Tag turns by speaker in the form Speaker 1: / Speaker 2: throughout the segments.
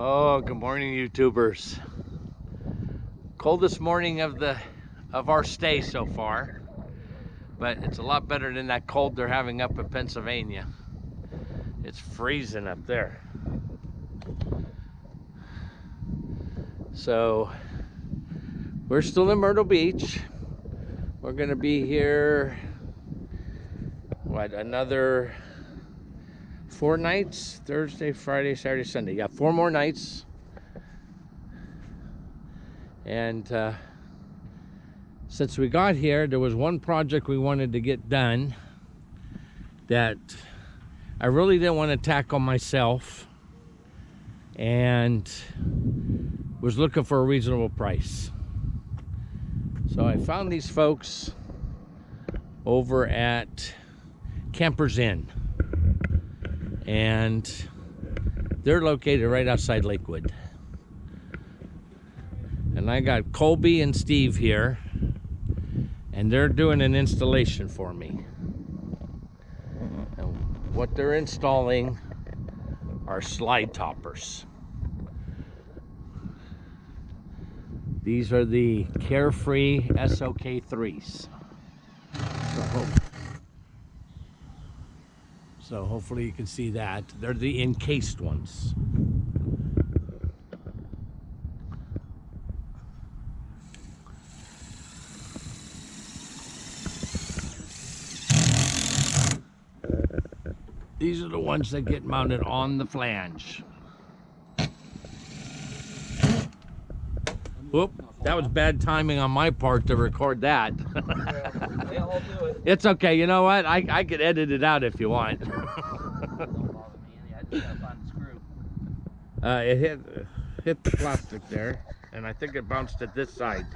Speaker 1: Oh, good morning, YouTubers. Coldest morning of our stay so far, but it's a lot better than that cold they're having up in Pennsylvania. It's freezing up there. So we're still in Myrtle Beach. We're gonna be here, what, another 4 nights? Thursday, Friday, Saturday, Sunday. Yeah, 4 more nights. And since we got here, there was one project we wanted to get done that I really didn't want to tackle myself, and was looking for a reasonable price. So I found these folks over at Campers Inn, and they're located right outside Lakewood. And I got Colby and Steve here, and they're doing an installation for me. And what they're installing are slide toppers. These are the Carefree SOK 3s. So hopefully you can see that. They're the encased ones. These are the ones that get mounted on the flange. Whoop, that was bad timing on my part to record that.
Speaker 2: They all do it.
Speaker 1: It's okay, you know what? I could edit it out if you want.
Speaker 2: Don't bother me. I just gotta find the screw.
Speaker 1: It hit the plastic there, and I think it bounced at this side.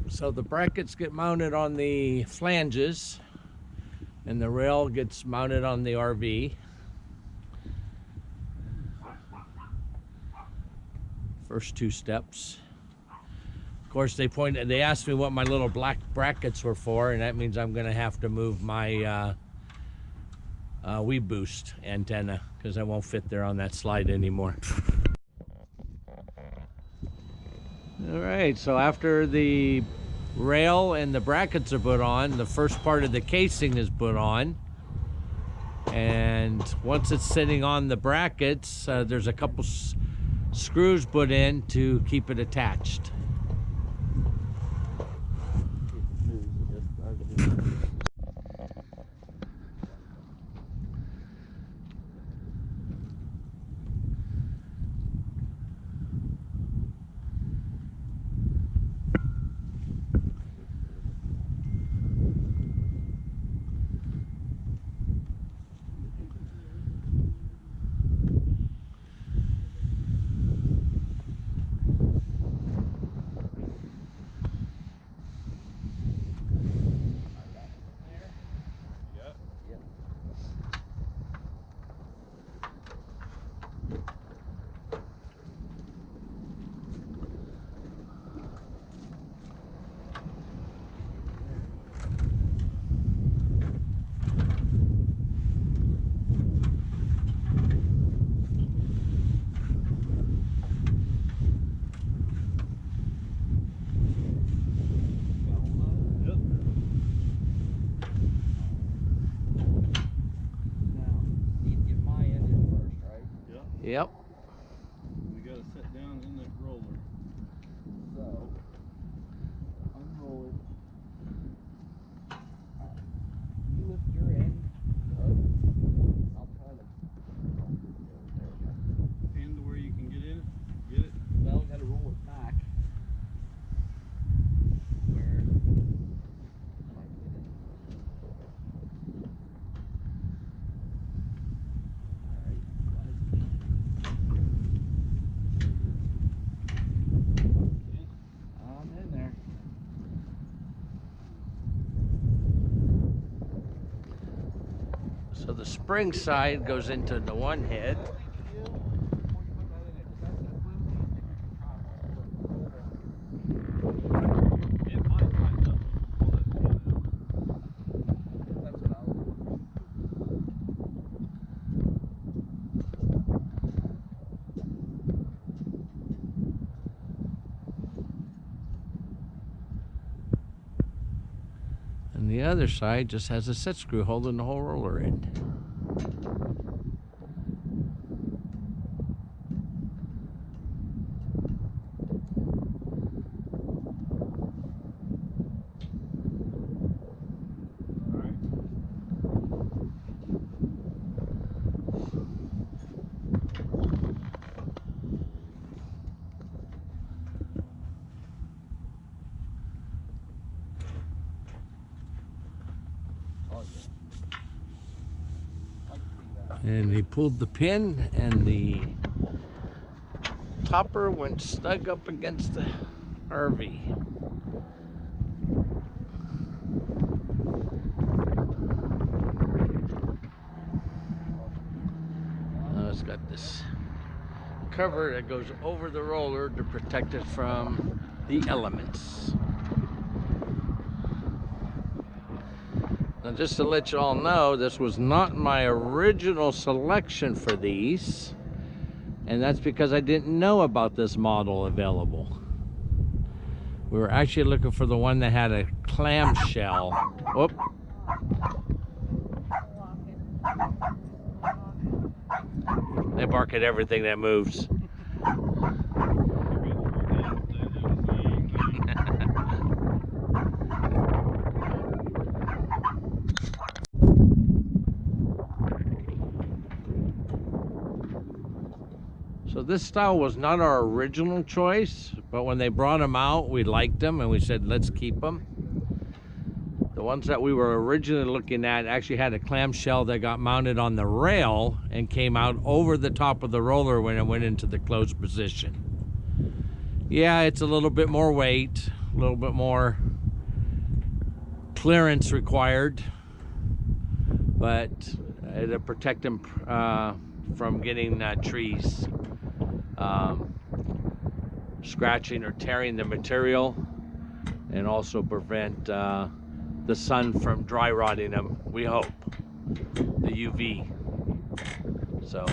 Speaker 1: So the brackets get mounted on the flanges, and the rail gets mounted on the RV. First 2 steps. Of course, they asked me what my little black brackets were for, and that means I'm gonna have to move my Wii Boost antenna, because I won't fit there on that slide anymore. All right, so after the rail and the brackets are put on, the first part of the casing is put on, and once it's sitting on the brackets, there's a couple screws put in to keep it attached. Yep.
Speaker 3: We gotta sit down in that roller.
Speaker 2: So, unroll it. You lift your end up. I'll try to.
Speaker 3: And to where you can get in it. Get it.
Speaker 2: Well, gotta roll it back. Where I might get in. I'm in there.
Speaker 1: So the spring side goes into the one head.
Speaker 3: It might find up.
Speaker 1: the other side just has a set screw holding the whole roller in. And he pulled the pin, and the topper went snug up against the RV. Now it's got this cover that goes over the roller to protect it from the elements. Now, just to let you all know, this was not my original selection for these, and that's because I didn't know about this model available. We were actually looking for the one that had a clamshell. Whoop. They bark at everything that moves. So this style was not our original choice, but when they brought them out, we liked them and we said, let's keep them. The ones that we were originally looking at actually had a clamshell that got mounted on the rail and came out over the top of the roller when it went into the closed position. Yeah, it's a little bit more weight, a little bit more clearance required, but it'll protect them from getting trees scratching or tearing the material, and also prevent the sun from dry rotting them, we hope, the UV. So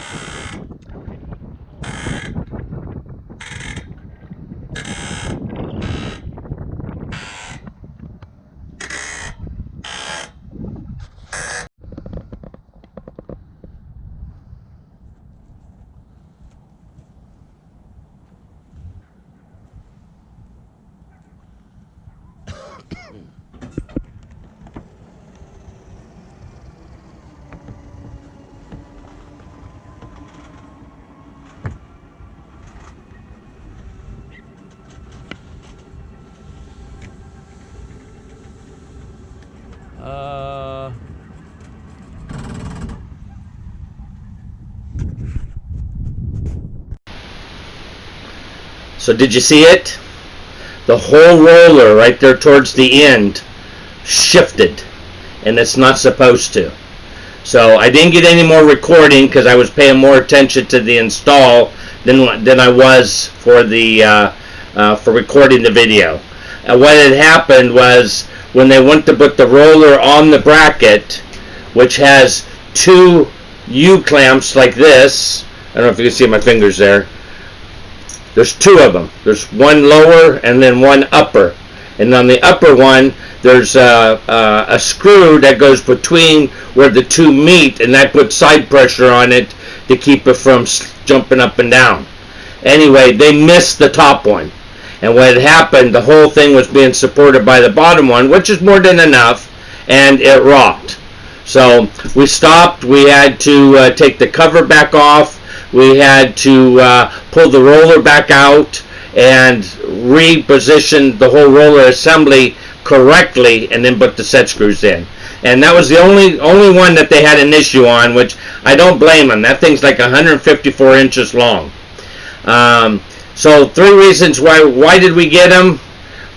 Speaker 4: So did you see it? The whole roller right there towards the end shifted, and it's not supposed to. So I didn't get any more recording because I was paying more attention to the install than I was for the for recording the video. And what had happened was, when they went to put the roller on the bracket, which has two U-clamps like this, I don't know if you can see my fingers there. There's two of them. There's one lower and then one upper. And on the upper one, there's a screw that goes between where the two meet, and that puts side pressure on it to keep it from jumping up and down. Anyway, they missed the top one. And what had happened, the whole thing was being supported by the bottom one, which is more than enough, and it rocked. So we stopped. We had to take the cover back off. We had to pull the roller back out and reposition the whole roller assembly correctly, and then put the set screws in. And that was the only one that they had an issue on, which I don't blame them. That thing's like 154 inches long. So 3 reasons why did we get them?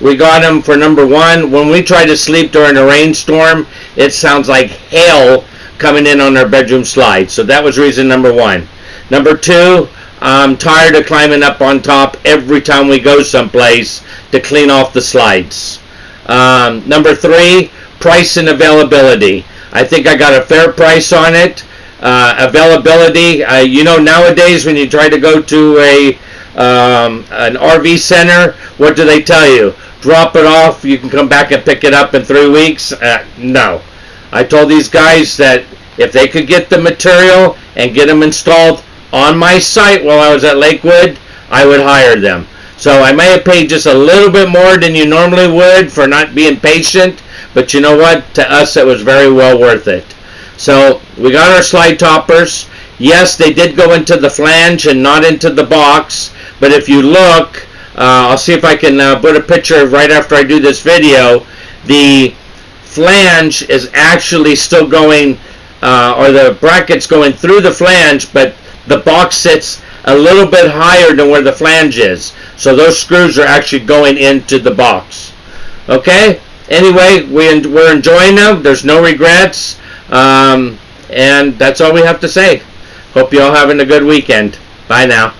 Speaker 4: We got them for, number one, when we try to sleep during a rainstorm, it sounds like hail coming in on our bedroom slide. So that was reason number one. Number two, I'm tired of climbing up on top every time we go someplace to clean off the slides. Number three, price and availability. I think I got a fair price on it. Availability, you know, nowadays when you try to go to an RV center, what do they tell you? Drop it off, you can come back and pick it up in 3 weeks? No. I told these guys that if they could get the material and get them installed on my site while I was at Lakewood, I would hire them. So I may have paid just a little bit more than you normally would for not being patient, but you know what? To us, it was very well worth it. So we got our slide toppers. Yes, they did go into the flange and not into the box, but if you look, I'll see if I can put a picture right after I do this video. The flange is actually still going, or the bracket's going through the flange, but the box sits a little bit higher than where the flange is. So those screws are actually going into the box. Okay? Anyway, we're enjoying them. There's no regrets. And that's all we have to say. Hope you all having a good weekend. Bye now.